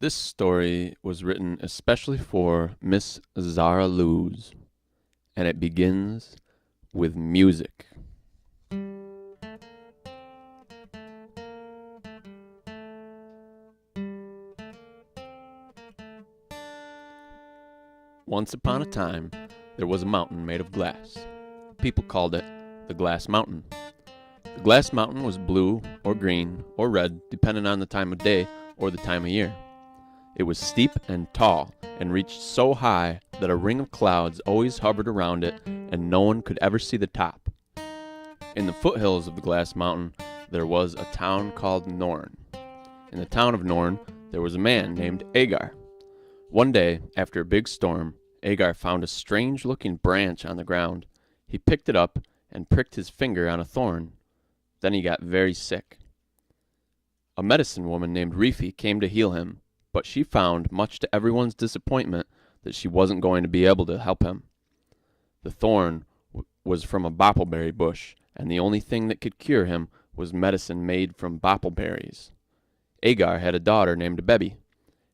This story was written especially for Miss Zara Luz, and it begins with music. Once upon a time, there was a mountain made of glass. People called it the Glass Mountain. The Glass Mountain was blue or green or red, depending on the time of day or the time of year. It was steep and tall and reached so high that a ring of clouds always hovered around it and no one could ever see the top. In the foothills of the Glass Mountain, there was a town called Norn. In the town of Norn, there was a man named Agar. One day, after a big storm, Agar found a strange-looking branch on the ground. He picked it up and pricked his finger on a thorn. Then he got very sick. A medicine woman named Rifi came to heal him, but she found, much to everyone's disappointment, that she wasn't going to be able to help him. The thorn was from a boppleberry bush, and the only thing that could cure him was medicine made from boppleberries. Agar had a daughter named Bebby,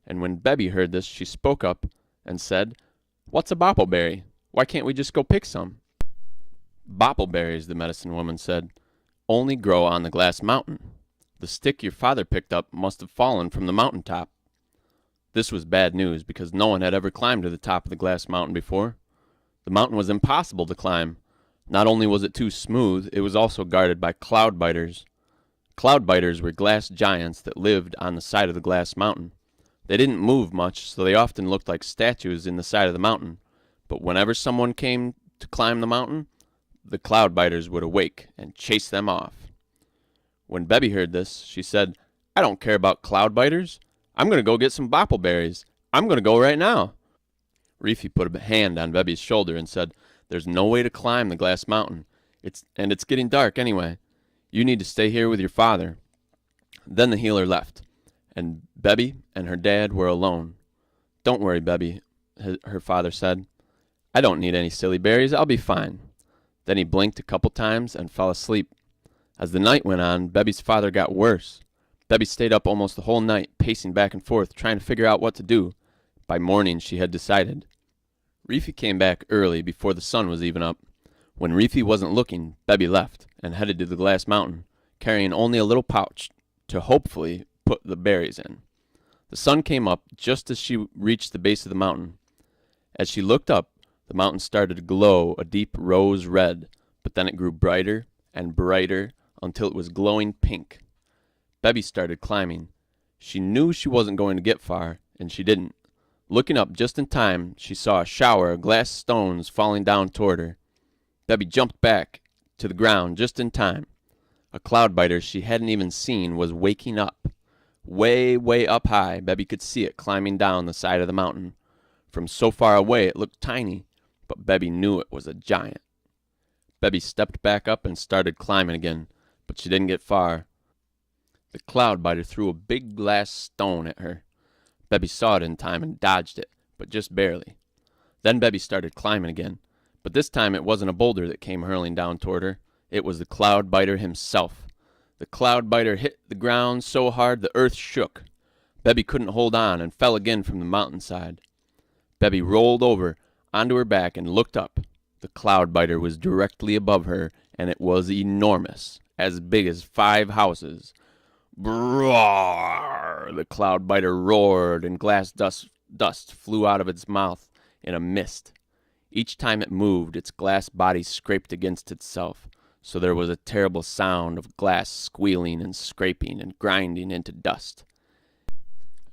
and when Bebby heard this, she spoke up and said, "What's a boppleberry? Why can't we just go pick some?" "Boppleberries," the medicine woman said, "only grow on the Glass Mountain. The stick your father picked up must have fallen from the mountain top." This was bad news because no one had ever climbed to the top of the Glass Mountain before. The mountain was impossible to climb. Not only was it too smooth, it was also guarded by cloud biters. Cloud biters were glass giants that lived on the side of the Glass Mountain. They didn't move much, so they often looked like statues in the side of the mountain. But whenever someone came to climb the mountain, the cloud biters would awake and chase them off. When Bebby heard this, she said, "I don't care about cloud biters. I'm going to go get some boppleberries. I'm going to go right now." Rifi put a hand on Bebby's shoulder and said, "There's no way to climb the Glass Mountain. It's getting dark anyway. You need to stay here with your father." Then the healer left, and Bebby and her dad were alone. "Don't worry, Bebby," her father said. "I don't need any silly berries. I'll be fine." Then he blinked a couple times and fell asleep. As the night went on, Bebby's father got worse. Bebby stayed up almost the whole night, pacing back and forth, trying to figure out what to do. By morning, she had decided. Rifi came back early, before the sun was even up. When Rifi wasn't looking, Bebby left and headed to the Glass Mountain, carrying only a little pouch to hopefully put the berries in. The sun came up just as she reached the base of the mountain. As she looked up, the mountain started to glow a deep rose red, but then it grew brighter and brighter until it was glowing pink. Bebby started climbing. She knew she wasn't going to get far, and she didn't. Looking up just in time, she saw a shower of glass stones falling down toward her. Bebby jumped back to the ground just in time. A cloud biter she hadn't even seen was waking up. Way, way up high, Bebby could see it climbing down the side of the mountain. From so far away it looked tiny, but Bebby knew it was a giant. Bebby stepped back up and started climbing again, but she didn't get far. The cloud biter threw a big glass stone at her. Bebby saw it in time and dodged it, but just barely. Then Bebby started climbing again, but this time it wasn't a boulder that came hurling down toward her. It was the cloud biter himself. The cloud biter hit the ground so hard the earth shook. Bebby couldn't hold on and fell again from the mountainside. Bebby rolled over onto her back and looked up. The cloud biter was directly above her, and it was enormous, as big as 5 houses. Roar! The cloud biter roared, and glass dust flew out of its mouth in a mist. Each time it moved, its glass body scraped against itself, so there was a terrible sound of glass squealing and scraping and grinding into dust.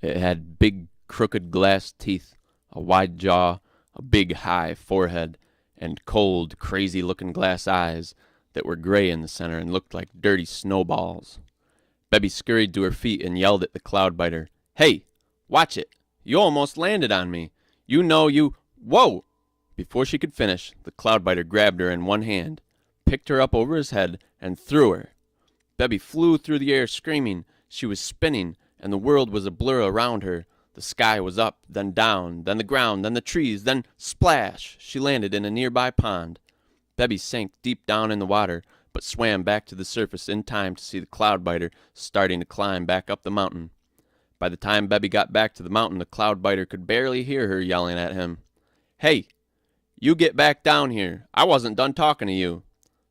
It had big, crooked glass teeth, a wide jaw, a big, high forehead, and cold, crazy-looking glass eyes that were gray in the center and looked like dirty snowballs. Bebby scurried to her feet and yelled at the cloud biter, "Hey, watch it! You almost landed on me! You know you— Whoa!" Before she could finish, the cloud biter grabbed her in one hand, picked her up over his head, and threw her. Bebby flew through the air screaming. She was spinning, and the world was a blur around her. The sky was up, then down, then the ground, then the trees, then splash! She landed in a nearby pond. Bebby sank deep down in the water, but swam back to the surface in time to see the cloud biter starting to climb back up the mountain. By the time Bebby got back to the mountain, the Cloudbiter could barely hear her yelling at him. "Hey, you get back down here. I wasn't done talking to you."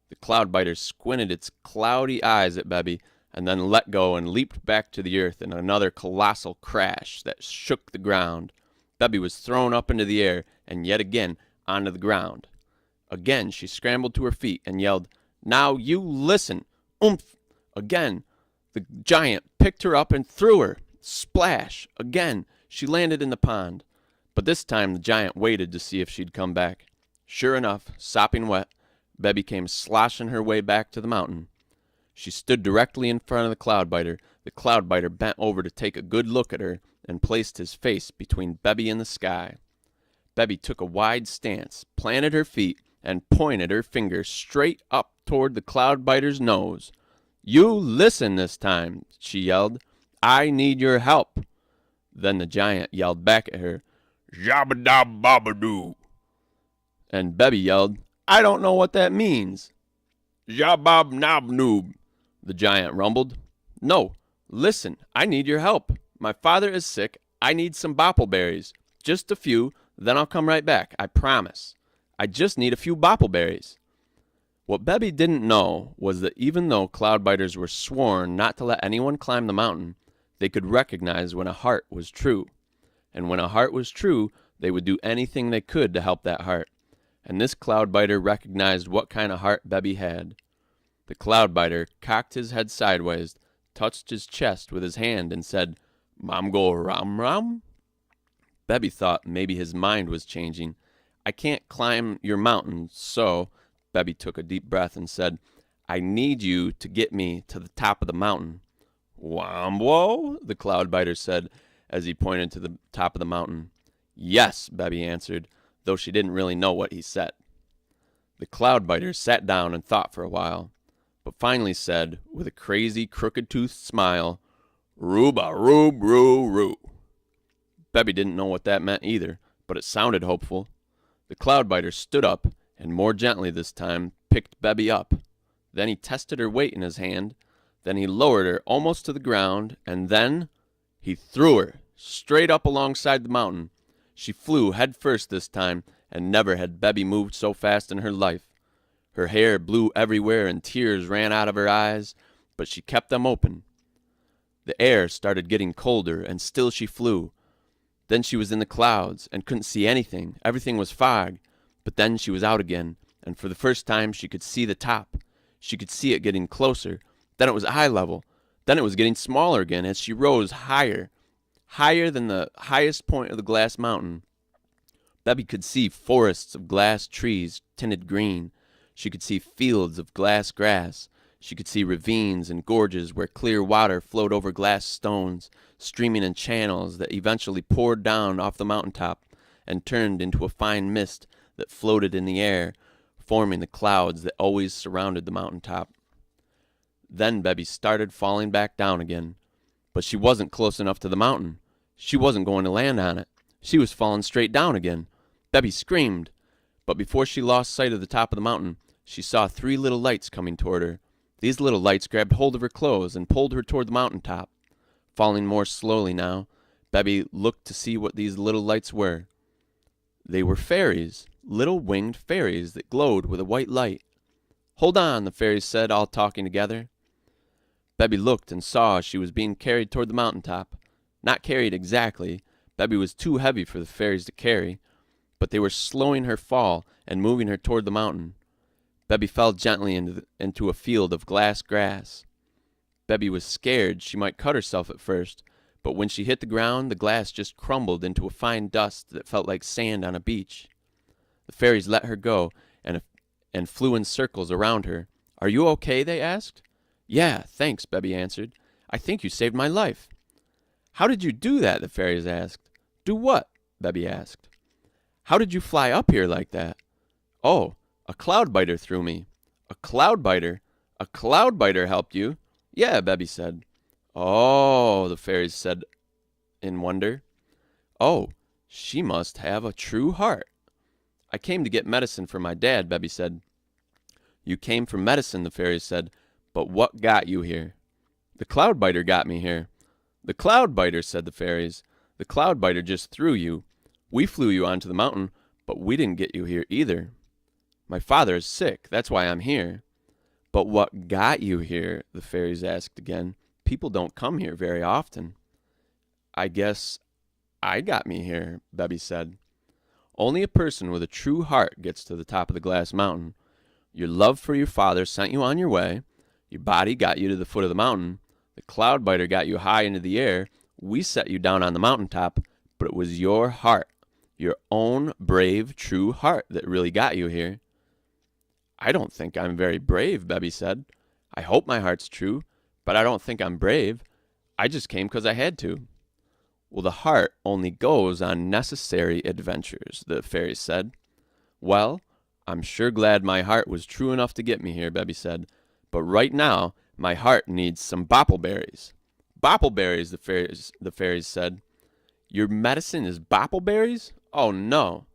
The Cloudbiter squinted its cloudy eyes at Bebby and then let go and leaped back to the earth in another colossal crash that shook the ground. Bebby was thrown up into the air and yet again onto the ground. Again she scrambled to her feet and yelled, "Now you listen! Oomph!" Again the giant picked her up and threw her. Splash! Again she landed in the pond. But this time the giant waited to see if she'd come back. Sure enough, sopping wet, Bebby came sloshing her way back to the mountain. She stood directly in front of the Cloudbiter. The Cloudbiter bent over to take a good look at her and placed his face between Bebby and the sky. Bebby took a wide stance, planted her feet, and pointed her finger straight up toward the Cloudbiter's nose. "You listen this time," she yelled. "I need your help." Then the giant yelled back at her, "Jabba-dab-babba-doo." And Bebby yelled, "I don't know what that means." "Jabab-nab-noob," the giant rumbled. "No, listen, I need your help. My father is sick. I need some boppleberries. Just a few, then I'll come right back, I promise. I just need a few boppleberries." What Bebby didn't know was that even though Cloudbiters were sworn not to let anyone climb the mountain, they could recognize when a heart was true. And when a heart was true, they would do anything they could to help that heart. And this Cloudbiter recognized what kind of heart Bebby had. The Cloudbiter cocked his head sideways, touched his chest with his hand, and said, "Mamgo ram ram?" Bebby thought maybe his mind was changing. "I can't climb your mountain, so..." Bebby took a deep breath and said, "I need you to get me to the top of the mountain." "Wambo?" the Cloudbiter said as he pointed to the top of the mountain. "Yes," Bebby answered, though she didn't really know what he said. The Cloudbiter sat down and thought for a while, but finally said, with a crazy, crooked-toothed smile, "Rooba-roob-roo-roo." Bebby didn't know what that meant either, but it sounded hopeful. The Cloudbiter stood up, and more gently this time picked Bebby up. Then he tested her weight in his hand. Then he lowered her almost to the ground, and then he threw her straight up alongside the mountain. She flew head first this time, and never had Bebby moved so fast in her life. Her hair blew everywhere and tears ran out of her eyes, but she kept them open. The air started getting colder, and still she flew. Then she was in the clouds and couldn't see anything. Everything was fog. But then she was out again, and for the first time she could see the top. She could see it getting closer. Then it was eye level. Then it was getting smaller again as she rose higher, higher than the highest point of the glass mountain. Bebby could see forests of glass trees tinted green. She could see fields of glass grass. She could see ravines and gorges where clear water flowed over glass stones, streaming in channels that eventually poured down off the mountaintop and turned into a fine mist that floated in the air, forming the clouds that always surrounded the mountaintop. Then Bebby started falling back down again. But she wasn't close enough to the mountain. She wasn't going to land on it. She was falling straight down again. Bebby screamed. But before she lost sight of the top of the mountain, she saw 3 little lights coming toward her. These little lights grabbed hold of her clothes and pulled her toward the mountaintop. Falling more slowly now, Bebby looked to see what these little lights were. They were fairies, little winged fairies that glowed with a white light. "Hold on," the fairies said, all talking together. Bebby looked and saw she was being carried toward the mountaintop. Not carried exactly. Bebby was too heavy for the fairies to carry, but they were slowing her fall and moving her toward the mountain. Bebby fell gently into a field of glass grass. Bebby was scared she might cut herself at first, but when she hit the ground, the glass just crumbled into a fine dust that felt like sand on a beach. The fairies let her go and flew in circles around her. "Are you okay?" they asked. "Yeah, thanks," Bebby answered. "I think you saved my life." "How did you do that?" the fairies asked. "Do what?" Bebby asked. "How did you fly up here like that?" "Oh, a Cloudbiter threw me." "A Cloudbiter? A Cloudbiter helped you?" "Yeah," Bebby said. "Oh," the fairies said in wonder. "Oh, she must have a true heart." "I came to get medicine for my dad," Bebby said. "You came for medicine," the fairies said, "but what got you here?" "The Cloudbiter got me here." "The cloud biter," said the fairies. "The cloud biter just threw you. We flew you onto the mountain, but we didn't get you here either. My father is sick. That's why I'm here." "But what got you here?" the fairies asked again. "People don't come here very often." "I guess I got me here," Bebby said. "Only a person with a true heart gets to the top of the glass mountain. Your love for your father sent you on your way. Your body got you to the foot of the mountain. The cloud biter got you high into the air. We set you down on the mountaintop, but it was your heart, your own brave, true heart that really got you here." "I don't think I'm very brave," Bebby said. "I hope my heart's true, but I don't think I'm brave. I just came 'cause I had to." "Well, the heart only goes on necessary adventures," the fairies said. "Well, I'm sure glad my heart was true enough to get me here," Bebby said. "But right now, my heart needs some boppleberries." "Boppleberries," the fairies said. "Your medicine is boppleberries? Oh, no."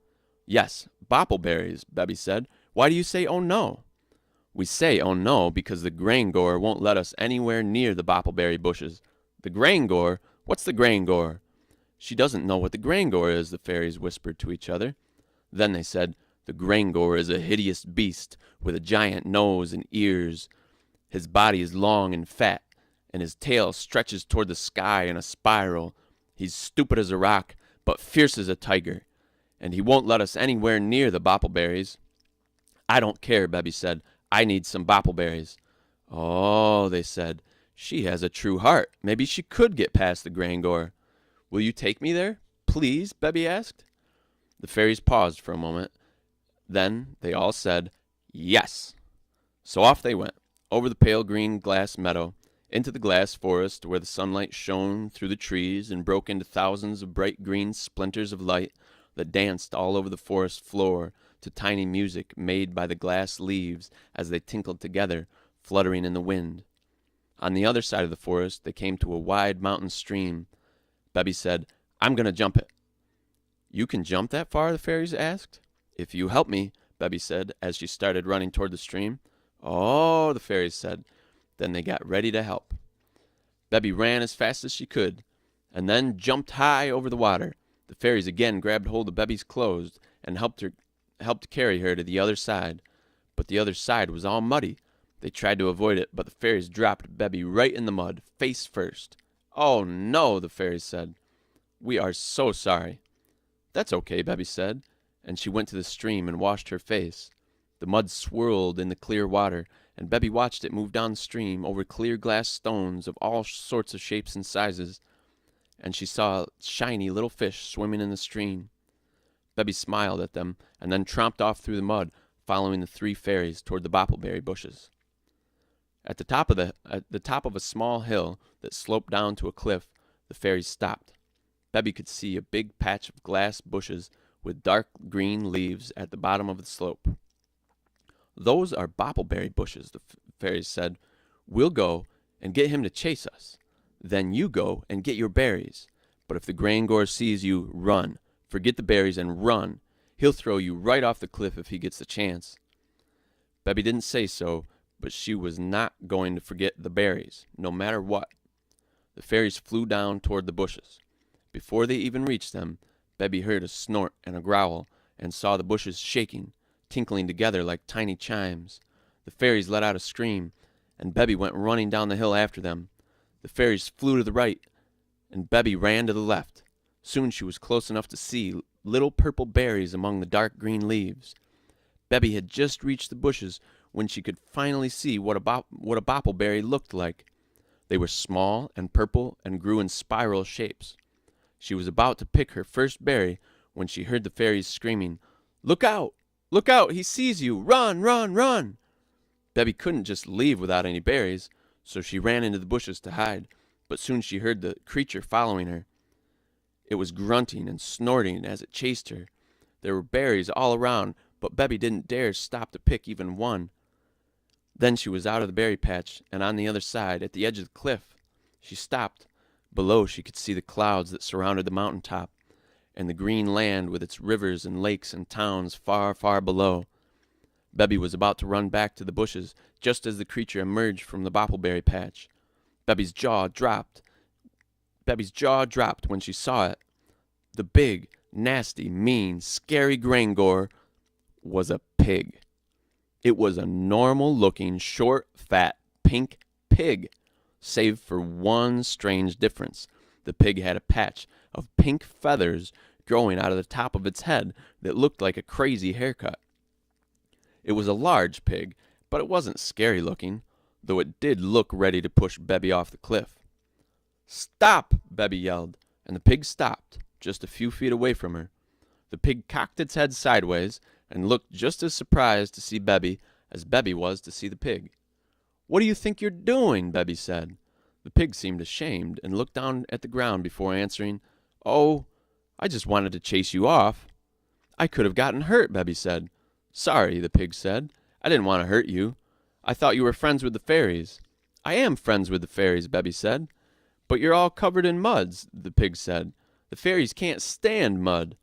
"Yes, boppleberries," Bebby said. "Why do you say, oh, no?" "We say, oh, no, because the Grangor won't let us anywhere near the boppleberry bushes." "The Grangor? What's the Grangor?" "She doesn't know what the Grangor is," the fairies whispered to each other. Then they said, "The Grangor is a hideous beast with a giant nose and ears. His body is long and fat, and his tail stretches toward the sky in a spiral. He's stupid as a rock, but fierce as a tiger, and he won't let us anywhere near the boppleberries." "I don't care," Bebby said. "I need some boppleberries." "Oh," they said, "she has a true heart. Maybe she could get past the Grangor." "Will you take me there, please?" Bebby asked. The fairies paused for a moment. Then they all said, "Yes." So off they went, over the pale green glass meadow, into the glass forest where the sunlight shone through the trees and broke into thousands of bright green splinters of light that danced all over the forest floor to tiny music made by the glass leaves as they tinkled together, fluttering in the wind. On the other side of the forest they came to a wide mountain stream. Bebby said, "I'm going to jump it." "You can jump that far?" the fairies asked. "If you help me," Bebby said as she started running toward the stream. "Oh," the fairies said. Then they got ready to help. Bebby ran as fast as she could, and then jumped high over the water. The fairies again grabbed hold of Bebby's clothes and helped carry her to the other side. But the other side was all muddy. They tried to avoid it, but the fairies dropped Bebby right in the mud, face first. "Oh, no," the fairies said. "We are so sorry." "That's okay," Bebby said, and she went to the stream and washed her face. The mud swirled in the clear water, and Bebby watched it move down the stream over clear glass stones of all sorts of shapes and sizes, and she saw shiny little fish swimming in the stream. Bebby smiled at them and then tromped off through the mud, following the three fairies toward the boppleberry bushes. At the top of a small hill that sloped down to a cliff, the fairies stopped. Bebby could see a big patch of glass bushes with dark green leaves at the bottom of the slope. "Those are boppleberry bushes," the fairies said. "We'll go and get him to chase us. Then you go and get your berries. But if the Grangor sees you, run. Forget the berries and run. He'll throw you right off the cliff if he gets the chance." Bebby didn't say so, but she was not going to forget the berries, no matter what. The fairies flew down toward the bushes. Before they even reached them, Bebby heard a snort and a growl, and saw the bushes shaking, tinkling together like tiny chimes. The fairies let out a scream, and Bebby went running down the hill after them. The fairies flew to the right, and Bebby ran to the left. Soon she was close enough to see little purple berries among the dark green leaves. Bebby had just reached the bushes when she could finally see what a boppleberry looked like. They were small and purple and grew in spiral shapes. She was about to pick her first berry when she heard the fairies screaming, "Look out! Look out! He sees you! Run, run, run!" Bebby couldn't just leave without any berries, so she ran into the bushes to hide, but soon she heard the creature following her. It was grunting and snorting as it chased her. There were berries all around, but Bebby didn't dare stop to pick even one. Then she was out of the berry patch and on the other side, at the edge of the cliff. She stopped. Below she could see the clouds that surrounded the mountain top, and the green land with its rivers and lakes and towns far, far below. Bebby was about to run back to the bushes just as the creature emerged from the boppleberry patch. Bebby's jaw dropped. Bebby's jaw dropped when she saw it. The big, nasty, mean, scary Grangor was a pig. It was a normal-looking, short, fat, pink pig, save for one strange difference. The pig had a patch of pink feathers growing out of the top of its head that looked like a crazy haircut. It was a large pig, but it wasn't scary-looking, though it did look ready to push Bebby off the cliff. "Stop!" Bebby yelled, and the pig stopped, just a few feet away from her. The pig cocked its head sideways and looked just as surprised to see Bebby as Bebby was to see the pig. "What do you think you're doing?" Bebby said. The pig seemed ashamed and looked down at the ground before answering, "Oh, I just wanted to chase you off." "I could have gotten hurt," Bebby said. "Sorry," the pig said. "I didn't want to hurt you. I thought you were friends with the fairies." "I am friends with the fairies," Bebby said. "But you're all covered in muds," the pig said. "The fairies can't stand mud."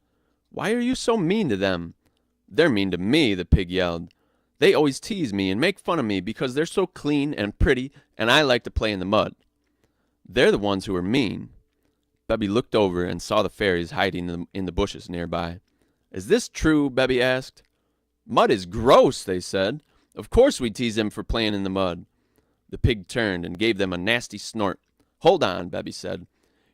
"Why are you so mean to them?" "They're mean to me," the pig yelled. "They always tease me and make fun of me because they're so clean and pretty and I like to play in the mud. They're the ones who are mean." Bebby looked over and saw the fairies hiding in the bushes nearby. "Is this true?" Bebby asked. "Mud is gross," they said. "Of course we tease them for playing in the mud." The pig turned and gave them a nasty snort. "Hold on," Bebby said.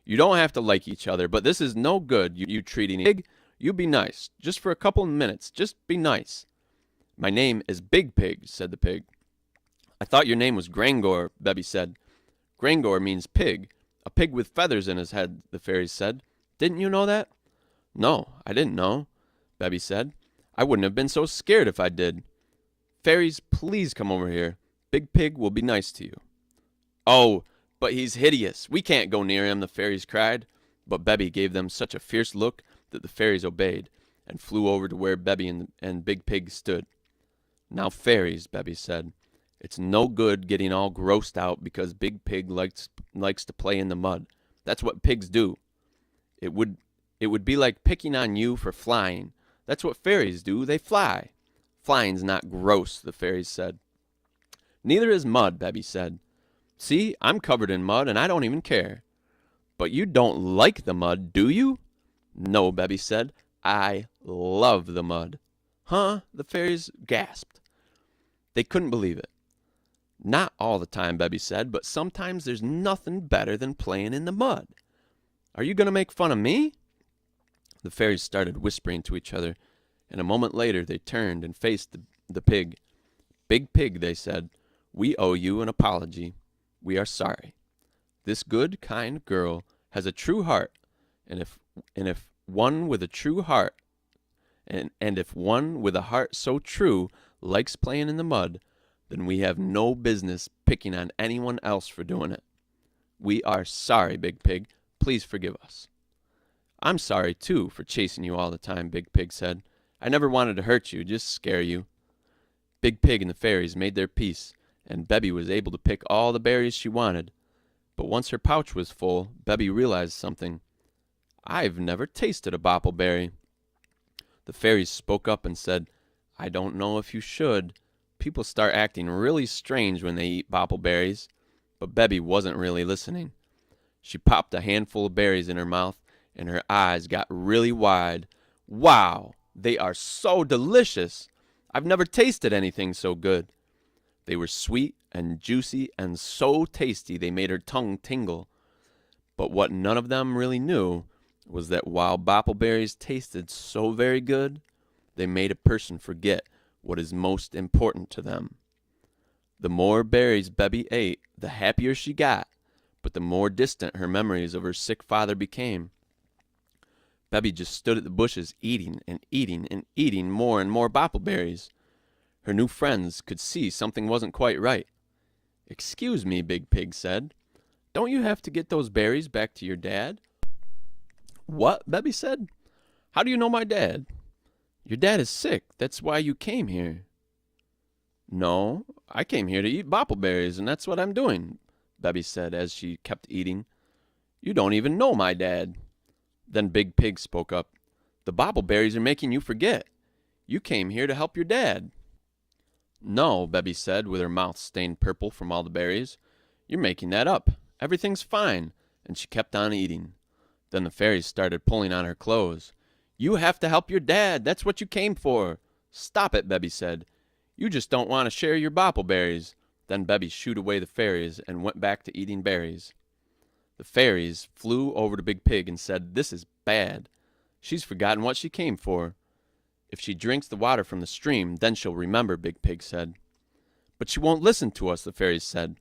"You don't have to like each other, but this is no good, you treating pig. You be nice, just for a couple of minutes. Just be nice." "My name is Big Pig," said the pig. "I thought your name was Grangor," Bebby said. "Grangor means pig, a pig with feathers in his head," the fairies said. "Didn't you know that?" "No, I didn't know," Bebby said. "I wouldn't have been so scared if I did. Fairies, please come over here. Big Pig will be nice to you." "Oh, but he's hideous. We can't go near him," the fairies cried. But Bebby gave them such a fierce look that the fairies obeyed and flew over to where Bebby and Big Pig stood. "Now, fairies," Bebby said, "it's no good getting all grossed out because Big Pig likes to play in the mud. That's what pigs do. It would be like picking on you for flying. That's what fairies do. They fly." "Flying's not gross," the fairies said. "Neither is mud," Bebby said. "See, I'm covered in mud and I don't even care." "But you don't like the mud, do you?" "No," Bebby said. "I love the mud." "Huh?" the fairies gasped. They couldn't believe it. "Not all the time," Bebby said, "but sometimes there's nothing better than playing in the mud. Are you going to make fun of me?" The fairies started whispering to each other, and a moment later they turned and faced the pig. "Big Pig," they said, "we owe you an apology. We are sorry. This good, kind girl has a true heart, and if one with a true heart, and if one with a heart so true likes playing in the mud, then we have no business picking on anyone else for doing it. We are sorry, Big Pig. Please forgive us." "I'm sorry, too, for chasing you all the time," Big Pig said. "I never wanted to hurt you, just scare you." Big Pig and the fairies made their peace, and Bebby was able to pick all the berries she wanted. But once her pouch was full, Bebby realized something. "I've never tasted a boppleberry." The fairies spoke up and said, "I don't know if you should. People start acting really strange when they eat boppleberries." But Bebby wasn't really listening. She popped a handful of berries in her mouth, and her eyes got really wide. "Wow, they are so delicious! I've never tasted anything so good." They were sweet and juicy and so tasty they made her tongue tingle. But what none of them really knew was that while boppleberries tasted so very good, they made a person forget what is most important to them. The more berries Bebby ate, the happier she got, but the more distant her memories of her sick father became. Bebby just stood at the bushes eating and eating and eating more and more boppleberries. Her new friends could see something wasn't quite right. "Excuse me," Big Pig said. "Don't you have to get those berries back to your dad?" "What?" Bebby said. "How do you know my dad?" "Your dad is sick. That's why you came here." "No, I came here to eat boppleberries, and that's what I'm doing," Bebby said as she kept eating. "You don't even know my dad." Then Big Pig spoke up. "The boppleberries are making you forget. You came here to help your dad." "No," Bebby said, with her mouth stained purple from all the berries. "You're making that up. Everything's fine. and she kept on eating. Then the fairies started pulling on her clothes. "You have to help your dad. That's what you came for." "Stop it," Bebby said. "You just don't want to share your boppleberries." Then Bebby shooed away the fairies and went back to eating berries. The fairies flew over to Big Pig and said, "This is bad. She's forgotten what she came for. If she drinks the water from the stream, then she'll remember," Big Pig said. "But she won't listen to us," the fairies said.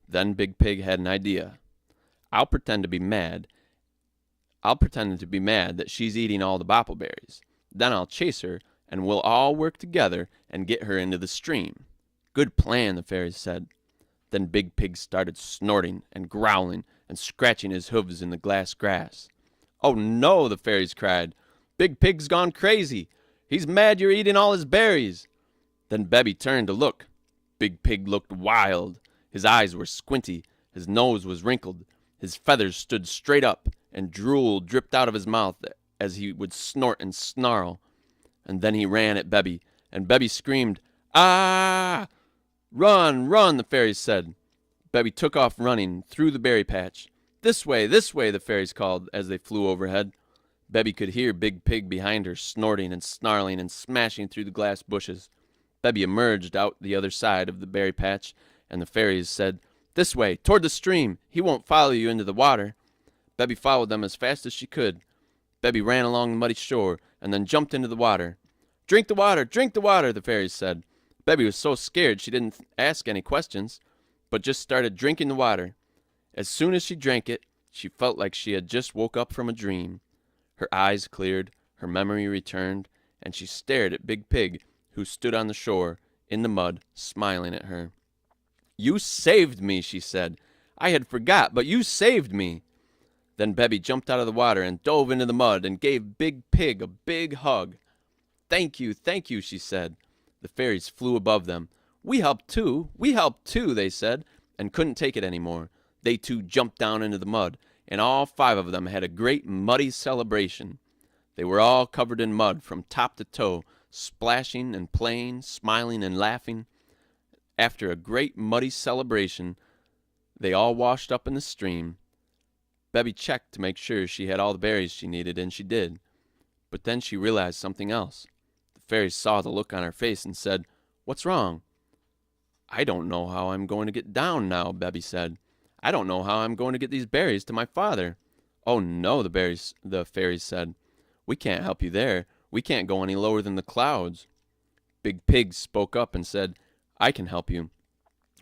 Then Big Pig had an idea. I'll pretend to be mad that she's eating all the boppleberries. Then I'll chase her, and we'll all work together and get her into the stream." "Good plan," the fairies said. Then Big Pig started snorting and growling and scratching his hooves in the glass grass. "Oh no," the fairies cried. "Big Pig's gone crazy. He's mad you're eating all his berries." Then Bebby turned to look. Big Pig looked wild. His eyes were squinty, his nose was wrinkled, his feathers stood straight up, and drool dripped out of his mouth as he would snort and snarl. And then he ran at Bebby, and Bebby screamed, "Ah!" "Run, run," the fairies said. Bebby took off running through the berry patch. This way," the fairies called as they flew overhead. Bebby could hear Big Pig behind her snorting and snarling and smashing through the glass bushes. Bebby emerged out the other side of the berry patch, and the fairies said, "This way, toward the stream. He won't follow you into the water." Bebby followed them as fast as she could. Bebby ran along the muddy shore and then jumped into the water. Drink the water, the fairies said. Bebby was so scared she didn't ask any questions, but just started drinking the water. As soon as she drank it, she felt like she had just woke up from a dream. Her eyes cleared, her memory returned, and she stared at Big Pig, who stood on the shore, in the mud, smiling at her. "You saved me," she said. "I had forgot, but you saved me." Then Bebby jumped out of the water and dove into the mud and gave Big Pig a big hug. Thank you," she said. The fairies flew above them. We helped too, they said, and couldn't take it anymore. They too jumped down into the mud, and all 5 of them had a great muddy celebration. They were all covered in mud from top to toe, splashing and playing, smiling and laughing. After a great muddy celebration, they all washed up in the stream. Bebby checked to make sure she had all the berries she needed, and she did. But then she realized something else. The fairies saw the look on her face and said, "What's wrong?" "I don't know how I'm going to get down now," Bebby said. "I don't know how I'm going to get these berries to my father." "Oh no," the fairies said. "We can't help you there. We can't go any lower than the clouds." Big Pig spoke up and said, "I can help you."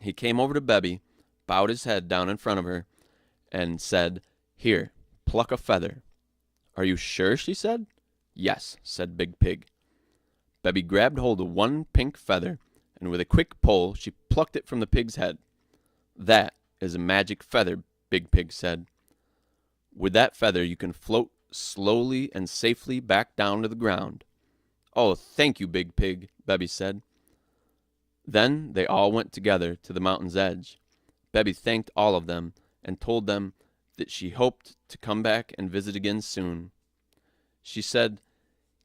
He came over to Bebby, bowed his head down in front of her, and said, "Here, pluck a feather." "Are you sure?" she said. "Yes," said Big Pig. Bebby grabbed hold of one pink feather, and with a quick pull, she plucked it from the pig's head. "That is a magic feather," Big Pig said. "With that feather you can float slowly and safely back down to the ground." "Oh, thank you, Big Pig," Bebby said. Then they all went together to the mountain's edge. Bebby thanked all of them and told them that she hoped to come back and visit again soon. She said,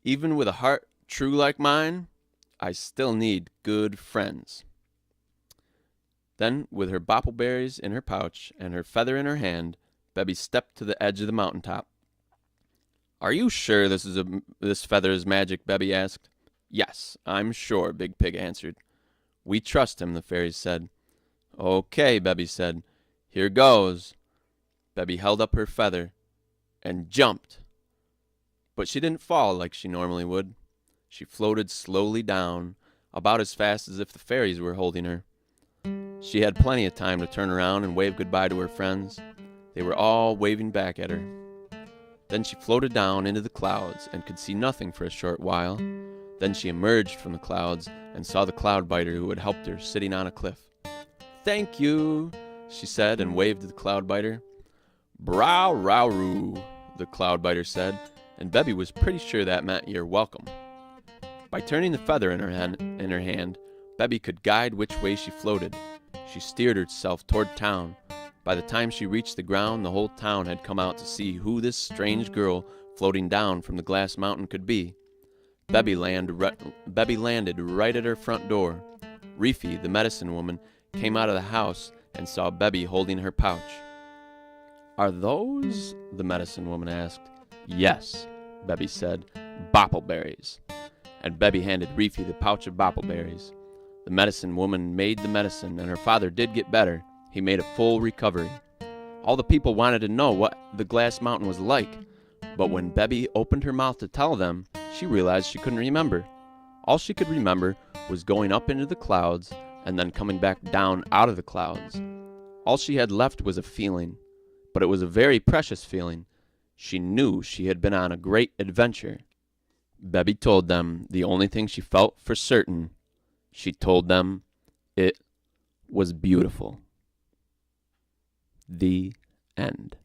"Even with a heart true like mine, I still need good friends." Then, with her boppleberries in her pouch and her feather in her hand, Bebby stepped to the edge of the mountaintop. "Are you sure this feather is magic?" Bebby asked. "Yes, I'm sure," Big Pig answered. "We trust him," the fairies said. "Okay," Bebby said. "Here goes." Bebby held up her feather and jumped. But she didn't fall like she normally would. She floated slowly down, about as fast as if the fairies were holding her. She had plenty of time to turn around and wave goodbye to her friends. They were all waving back at her. Then she floated down into the clouds and could see nothing for a short while. Then she emerged from the clouds and saw the cloud biter who had helped her sitting on a cliff. "Thank you," she said, and waved to the cloud biter. "Brow row roo," the cloud biter said, and Bebby was pretty sure that meant "you're welcome." By turning the feather in her hand, Bebby could guide which way she floated. She steered herself toward town. By the time she reached the ground, the whole town had come out to see who this strange girl floating down from the glass mountain could be. Bebby landed right at her front door. Reefy, the medicine woman, came out of the house and saw Bebby holding her pouch. "Are those?" the medicine woman asked. "Yes," Bebby said, "boppleberries." And Bebby handed Reefy the pouch of boppleberries. The medicine woman made the medicine, and her father did get better. He made a full recovery. All the people wanted to know what the glass mountain was like, but when Bebby opened her mouth to tell them, she realized she couldn't remember. All she could remember was going up into the clouds and then coming back down out of the clouds. All she had left was a feeling, but it was a very precious feeling. She knew she had been on a great adventure. Bebby told them the only thing she felt for certain. She told them it was beautiful. The end.